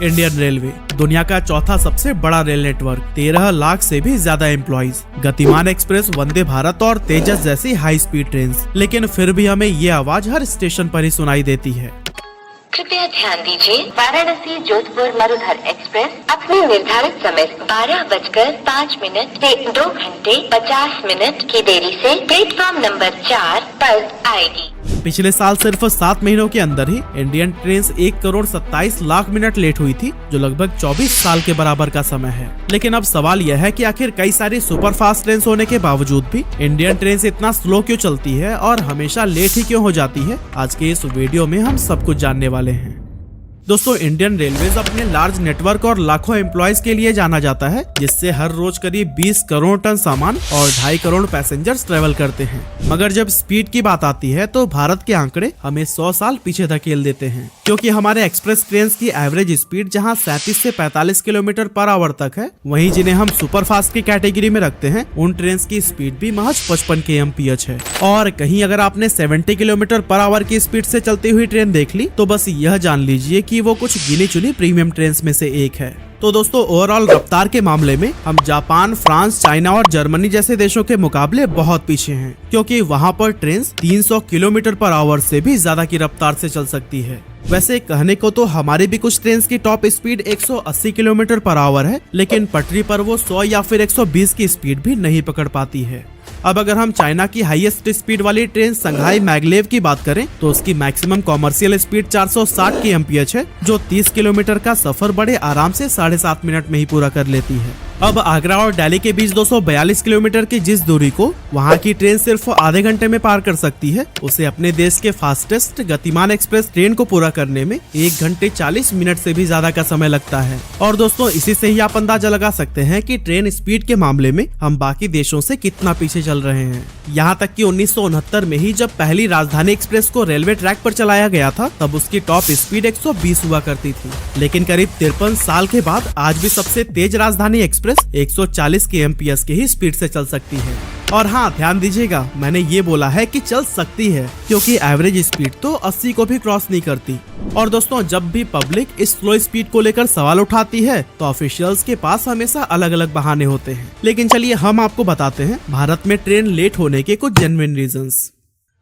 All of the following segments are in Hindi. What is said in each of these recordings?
इंडियन रेलवे दुनिया का चौथा सबसे बड़ा रेल नेटवर्क, 13 लाख से भी ज्यादा एम्प्लॉइज, गतिमान एक्सप्रेस, वंदे भारत और तेजस जैसी हाई स्पीड ट्रेन, लेकिन फिर भी हमें ये आवाज हर स्टेशन पर ही सुनाई देती है। कृपया ध्यान दीजिए, वाराणसी जोधपुर मरुधर एक्सप्रेस अपने निर्धारित समय 12:05 से 2 घंटे 50 मिनट की देरी से प्लेटफॉर्म नंबर 4 पर आएगी। पिछले साल सिर्फ 7 महीनों के अंदर ही इंडियन ट्रेन 1,27,00,000 मिनट लेट हुई थी, जो लगभग 24 साल के बराबर का समय है। लेकिन अब सवाल यह है कि आखिर कई सारी सुपर फास्ट ट्रेन होने के बावजूद भी इंडियन ट्रेन इतना स्लो क्यों चलती है और हमेशा लेट ही क्यों हो जाती है। आज के इस वीडियो में हम सब कुछ जानने वाले हैं। दोस्तों, इंडियन रेलवेज अपने लार्ज नेटवर्क और लाखों एम्प्लॉयज के लिए जाना जाता है, जिससे हर रोज करीब 20 करोड़ टन सामान और 2.5 करोड़ पैसेंजर्स ट्रेवल करते हैं। मगर जब स्पीड की बात आती है तो भारत के आंकड़े हमें 100 साल पीछे धकेल देते हैं, क्योंकि हमारे एक्सप्रेस ट्रेन की एवरेज स्पीड जहां 37 से 45 किलोमीटर पर आवर तक है, वहीं जिन्हें हम सुपर फास्ट की कैटेगरी में रखते हैं, उन ट्रेन की स्पीड भी महज 55 kmph है। और कहीं अगर आपने 70 किलोमीटर पर आवर की स्पीड से चलती हुई ट्रेन देख ली तो बस यह जान लीजिए कि वो कुछ गिनी चुनी प्रीमियम ट्रेन में से एक है। तो दोस्तों, ओवरऑल रफ्तार के मामले में हम जापान, फ्रांस, चाइना और जर्मनी जैसे देशों के मुकाबले बहुत पीछे हैं, क्योंकि वहां पर ट्रेन 300 किलोमीटर पर आवर से भी ज्यादा की रफ्तार से चल सकती है। वैसे कहने को तो हमारी भी कुछ ट्रेन की top speed 180 kilometre per hour है, लेकिन पटरी पर वो 100 या फिर 120 की स्पीड भी नहीं पकड़ पाती है। अब अगर हम चाइना की हाईएस्ट स्पीड वाली ट्रेन संघाई मैगलेव की बात करें तो उसकी मैक्सिमम कॉमर्शियल स्पीड 460 kmph है, जो 30 किलोमीटर का सफर बड़े आराम से 7.5 मिनट में ही पूरा कर लेती है। अब आगरा और दिल्ली के बीच 242 किलोमीटर की जिस दूरी को वहां की ट्रेन सिर्फ आधे घंटे में पार कर सकती है, उसे अपने देश के फास्टेस्ट गतिमान एक्सप्रेस ट्रेन को पूरा करने में 1 घंटे 40 मिनट से भी ज्यादा का समय लगता है। और दोस्तों, इसी से ही आप अंदाजा लगा सकते हैं कि ट्रेन स्पीड के मामले में हम बाकी देशों से कितना पीछे चल रहे हैं। यहाँ तक कि 1969 में ही जब पहली राजधानी एक्सप्रेस को रेलवे ट्रैक पर चलाया गया था, तब उसकी टॉप स्पीड 120 हुआ करती थी। लेकिन करीब 53 साल के बाद आज भी सबसे तेज राजधानी एक्सप्रेस 140 kmph की ही स्पीड से चल सकती है। और हाँ, ध्यान दीजिएगा, मैंने ये बोला है कि चल सकती है, क्योंकि एवरेज स्पीड तो 80 को भी क्रॉस नहीं करती। और दोस्तों, जब भी पब्लिक इस स्लो स्पीड को लेकर सवाल उठाती है तो ऑफिशियल्स के पास हमेशा अलग अलग बहाने होते हैं। लेकिन चलिए हम आपको बताते हैं भारत में ट्रेन लेट होने के कुछ genuine reasons.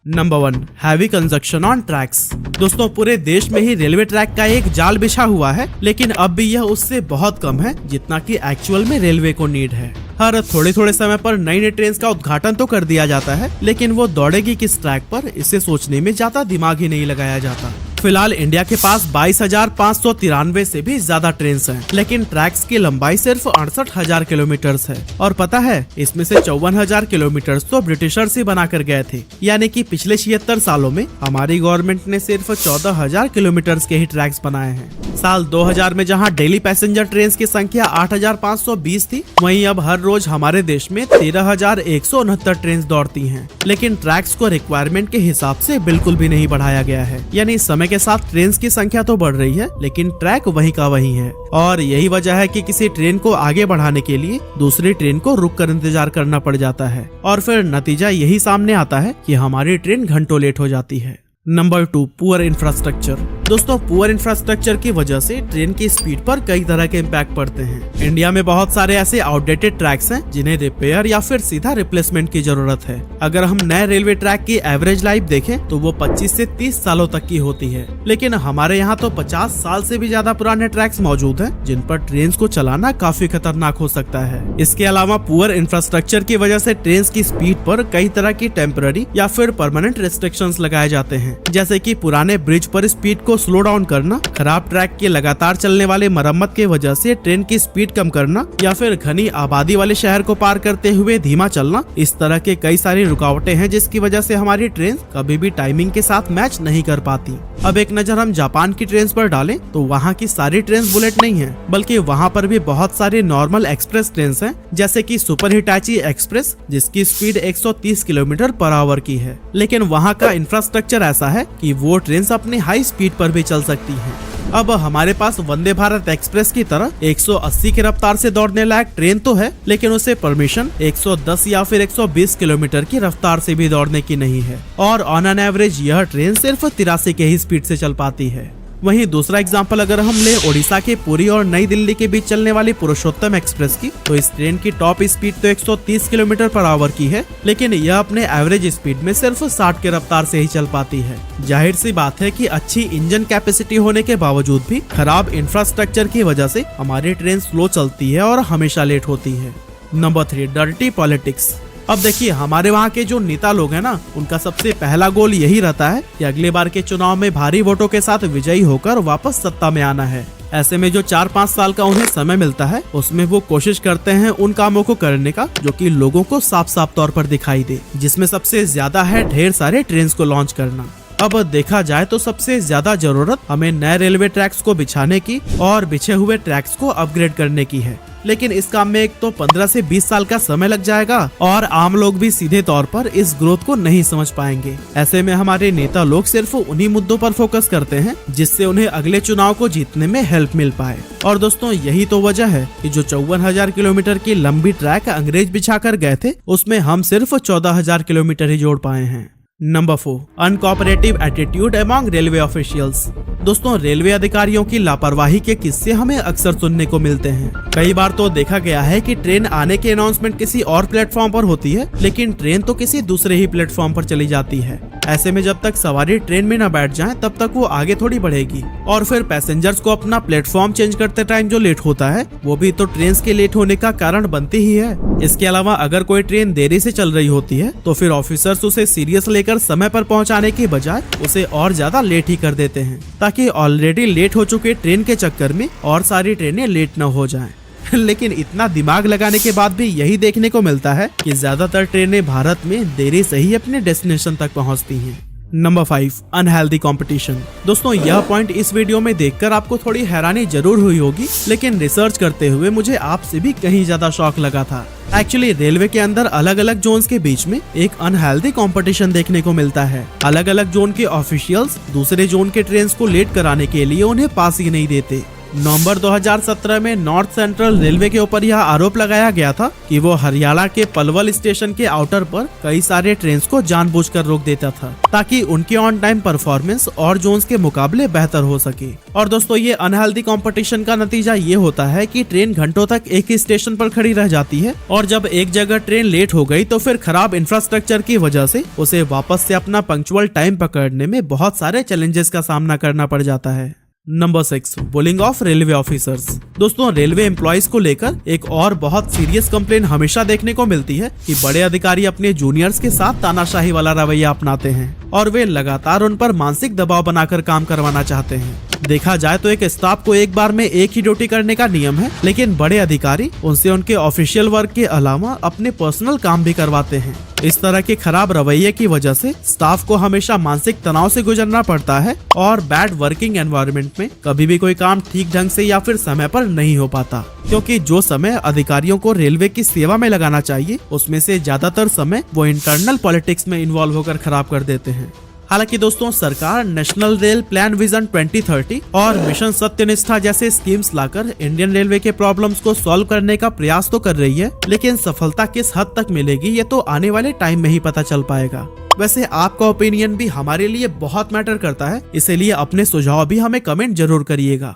Number 1, heavy conjunction on tracks. दोस्तों, पूरे देश में ही रेलवे ट्रैक का एक जाल बिछा हुआ है, लेकिन अब भी यह उससे बहुत कम है जितना कि एक्चुअल में रेलवे को नीड है। हर थोड़े थोड़े समय पर नई नई ट्रेन का उद्घाटन तो कर दिया जाता है, लेकिन वो दौड़ेगी किस ट्रैक पर, इसे सोचने में ज्यादा दिमाग ही नहीं लगाया जाता। फिलहाल इंडिया के पास 22,593 से भी ज्यादा ट्रेन हैं, लेकिन ट्रैक्स की लंबाई सिर्फ 68,000 किलोमीटर है। और पता है, इसमें से 54,000 किलोमीटर तो ब्रिटिशर्स ही बना कर गए थे। यानी कि पिछले 76 सालों में हमारी गवर्नमेंट ने सिर्फ 14,000 किलोमीटर के ही ट्रैक्स बनाए हैं। साल 2000 में जहां डेली पैसेंजर ट्रेन की संख्या 8,520 थी, वहीं अब हर रोज हमारे देश में 13,169 ट्रेन दौड़ती हैं। लेकिन ट्रैक्स को रिक्वायरमेंट के हिसाब से बिल्कुल भी नहीं बढ़ाया गया है। यानी समय के साथ ट्रेन की संख्या तो बढ़ रही है, लेकिन ट्रैक वही का वही है। और यही वजह है कि किसी ट्रेन को आगे बढ़ाने के लिए दूसरी ट्रेन को रुक कर इंतजार करना पड़ जाता है, और फिर नतीजा यही सामने आता है कि हमारी ट्रेन घंटों लेट हो जाती है। Number 2, poor infrastructure. दोस्तों, पुअर इंफ्रास्ट्रक्चर की वजह से ट्रेन की स्पीड पर कई तरह के इम्पैक्ट पड़ते हैं। इंडिया में बहुत सारे ऐसे आउटडेटेड ट्रैक्स हैं जिन्हें रिपेयर या फिर सीधा रिप्लेसमेंट की जरूरत है। अगर हम नए रेलवे ट्रैक की एवरेज लाइफ देखें तो वो 25 से 30 सालों तक की होती है, लेकिन हमारे यहाँ तो 50 साल से भी ज्यादा पुराने ट्रैक्स मौजूद हैं, जिन पर ट्रेन को चलाना काफी खतरनाक हो सकता है। इसके अलावा पुअर इंफ्रास्ट्रक्चर की वजह से ट्रेन की स्पीड पर कई तरह की टेम्पररी या फिर परमानेंट रेस्ट्रिक्शंस लगाए जाते हैं, जैसे कि पुराने ब्रिज पर स्पीड को स्लो डाउन करना, खराब ट्रैक के लगातार चलने वाले मरम्मत की वजह से ट्रेन की स्पीड कम करना, या फिर घनी आबादी वाले शहर को पार करते हुए धीमा चलना। इस तरह के कई सारी रुकावटें हैं जिसकी वजह से हमारी ट्रेन कभी भी टाइमिंग के साथ मैच नहीं कर पाती। अब एक नजर हम जापान की ट्रेन पर डालें तो वहाँ की सारी ट्रेन बुलेट नहीं है, बल्कि वहाँ पर भी बहुत सारी नॉर्मल एक्सप्रेस ट्रेन हैं, जैसे कि सुपर हिटाची एक्सप्रेस, जिसकी स्पीड 130 किलोमीटर पर आवर की है। लेकिन वहाँ का इंफ्रास्ट्रक्चर ऐसा है कि वो ट्रेन अपनी हाई स्पीड पर भी चल सकती हैं। अब हमारे पास वंदे भारत एक्सप्रेस की तरह 180 की रफ्तार से दौड़ने लायक ट्रेन तो है, लेकिन उसे परमिशन 110 या फिर 120 किलोमीटर की रफ्तार से भी दौड़ने की नहीं है। और ऑन एन एवरेज यह ट्रेन सिर्फ 83 के ही स्पीड से चल पाती है। वहीं दूसरा एग्जाम्पल अगर हम ले ओडिशा के पुरी और नई दिल्ली के बीच चलने वाली पुरुषोत्तम एक्सप्रेस की, तो इस ट्रेन की टॉप स्पीड तो 130 किलोमीटर पर आवर की है, लेकिन यह अपने एवरेज स्पीड में सिर्फ 60 के रफ्तार से ही चल पाती है। जाहिर सी बात है कि अच्छी इंजन कैपेसिटी होने के बावजूद भी खराब इंफ्रास्ट्रक्चर की वजह से हमारी ट्रेन स्लो चलती है और हमेशा लेट होती है। Number 3, dirty politics. अब देखिए, हमारे वहाँ के जो नेता लोग हैं ना, उनका सबसे पहला गोल यही रहता है कि अगले बार के चुनाव में भारी वोटों के साथ विजयी होकर वापस सत्ता में आना है। ऐसे में जो 4-5 साल का उन्हें समय मिलता है, उसमें वो कोशिश करते हैं उन कामों को करने का जो कि लोगों को साफ साफ तौर पर दिखाई दे, जिसमें सबसे ज्यादा है ढेर सारे ट्रेन को लॉन्च करना। अब देखा जाए तो सबसे ज्यादा जरूरत हमें नए रेलवे ट्रैक्स को बिछाने की और बिछे हुए ट्रैक्स को अपग्रेड करने की है, लेकिन इस काम में एक तो 15 से 20 साल का समय लग जाएगा और आम लोग भी सीधे तौर पर इस ग्रोथ को नहीं समझ पाएंगे। ऐसे में हमारे नेता लोग सिर्फ उन्हीं मुद्दों पर फोकस करते हैं जिससे उन्हें अगले चुनाव को जीतने में हेल्प मिल पाए। और दोस्तों, यही तो वजह है कि जो 54,000 किलोमीटर की लंबी ट्रैक अंग्रेज बिछा कर गए थे, उसमें हम सिर्फ 14,000 किलोमीटर ही जोड़ पाए हैं। Number 4, uncooperative attitude among railway officials. दोस्तों, रेलवे अधिकारियों की लापरवाही के किस्से हमें अक्सर सुनने को मिलते हैं। कई बार तो देखा गया है कि ट्रेन आने की अनाउंसमेंट किसी और प्लेटफॉर्म पर होती है, लेकिन ट्रेन तो किसी दूसरे ही प्लेटफॉर्म पर चली जाती है। ऐसे में जब तक सवारी ट्रेन में न बैठ जाए तब तक वो आगे थोड़ी बढ़ेगी, और फिर पैसेंजर्स को अपना प्लेटफॉर्म चेंज करते टाइम जो लेट होता है, वो भी तो ट्रेन के लेट होने का कारण बनती ही है। इसके अलावा अगर कोई ट्रेन देरी से चल रही होती है तो फिर ऑफिसर्स उसे सीरियस लेकर समय पर पहुंचाने की बजाय उसे और ज्यादा लेट ही कर देते हैं, ताकि ऑलरेडी लेट हो चुके ट्रेन के चक्कर में और सारी ट्रेनें लेट न हो जाएं। लेकिन इतना दिमाग लगाने के बाद भी यही देखने को मिलता है कि ज्यादातर ट्रेनें भारत में देरी से ही अपने डेस्टिनेशन तक पहुंचती हैं। Number 5, unhealthy competition. दोस्तों, यह पॉइंट इस वीडियो में देखकर आपको थोड़ी हैरानी जरूर हुई होगी, लेकिन रिसर्च करते हुए मुझे आपसे भी कहीं ज्यादा शौक लगा था। एक्चुअली रेलवे के अंदर अलग अलग जोन्स के बीच में एक अनहेल्दी कंपटीशन देखने को मिलता है। अलग अलग जोन के ऑफिशियल्स दूसरे जोन के ट्रेन को लेट कराने के लिए उन्हें पास ही नहीं देते। नवंबर 2017 में नॉर्थ सेंट्रल रेलवे के ऊपर यह आरोप लगाया गया था कि वो हरियाणा के पलवल स्टेशन के आउटर पर कई सारे ट्रेन को जानबूझकर रोक देता था, ताकि उनकी ऑन टाइम परफॉर्मेंस और जोन्स के मुकाबले बेहतर हो सके। और दोस्तों, ये अनहेल्दी कंपटीशन का नतीजा ये होता है कि ट्रेन घंटों तक एक ही स्टेशन पर खड़ी रह जाती है, और जब एक जगह ट्रेन लेट हो गई तो फिर खराब इंफ्रास्ट्रक्चर की वजह से उसे वापस से अपना पंक्चुअल टाइम पकड़ने में बहुत सारे चैलेंजेस का सामना करना पड़ जाता है। Number 6, bullying of railway officers. दोस्तों, रेलवे एम्प्लॉइज को लेकर एक और बहुत सीरियस कंप्लेन हमेशा देखने को मिलती है कि बड़े अधिकारी अपने जूनियर्स के साथ तानाशाही वाला रवैया अपनाते हैं और वे लगातार उन पर मानसिक दबाव बनाकर काम करवाना चाहते हैं। देखा जाए तो एक स्टाफ को एक बार में एक ही ड्यूटी करने का नियम है, लेकिन बड़े अधिकारी उनसे उनके ऑफिशियल वर्क के अलावा अपने पर्सनल काम भी करवाते हैं। इस तरह के खराब रवैये की वजह से स्टाफ को हमेशा मानसिक तनाव से गुजरना पड़ता है और बैड वर्किंग एनवायरनमेंट में कभी भी कोई काम ठीक ढंग से या फिर समय पर नहीं हो पाता, क्योंकि जो समय अधिकारियों को रेलवे की सेवा में लगाना चाहिए उसमें से ज्यादातर समय वो इंटरनल पॉलिटिक्स में इन्वॉल्व होकर खराब कर देते हैं। हालांकि दोस्तों, सरकार नेशनल रेल प्लान विजन 2030 और मिशन सत्यनिष्ठा जैसे स्कीम्स लाकर इंडियन रेलवे के प्रॉब्लम्स को सॉल्व करने का प्रयास तो कर रही है, लेकिन सफलता किस हद तक मिलेगी ये तो आने वाले टाइम में ही पता चल पाएगा। वैसे आपका ओपिनियन भी हमारे लिए बहुत मैटर करता है, इसीलिए अपने सुझाव भी हमें कमेंट जरूर करिएगा।